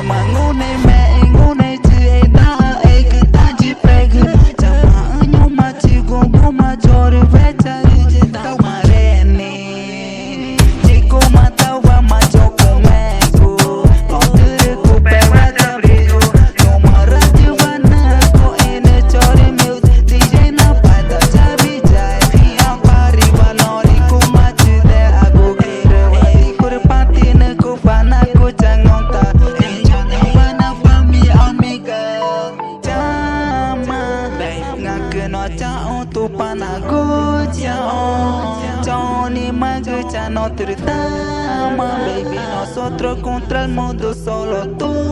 mà ngu này mẹ ngu này chứ ai đã ai cứ ta chỉ phải cứ chẳng mà nhưng mà chỉ có mà cho được vẽ trái chỉ tao mà đen nè chỉ có mà tao qua mà cho cô mẹ cô có thứ cô bé qua tao đi cô mà ra chứ vẫn cô em cho đi miêu DJ na phải tao cha bị chạy thì ang pari ba nó đi cô mà chứ để aku kira vậy cô được party nè cô phá na cô chẳng ngon ta em cho nhau qua na family omega chama ngã cứ nó chao tu panago chao chao ni más que ya no te ama baby nosotros contra el mundo solo tú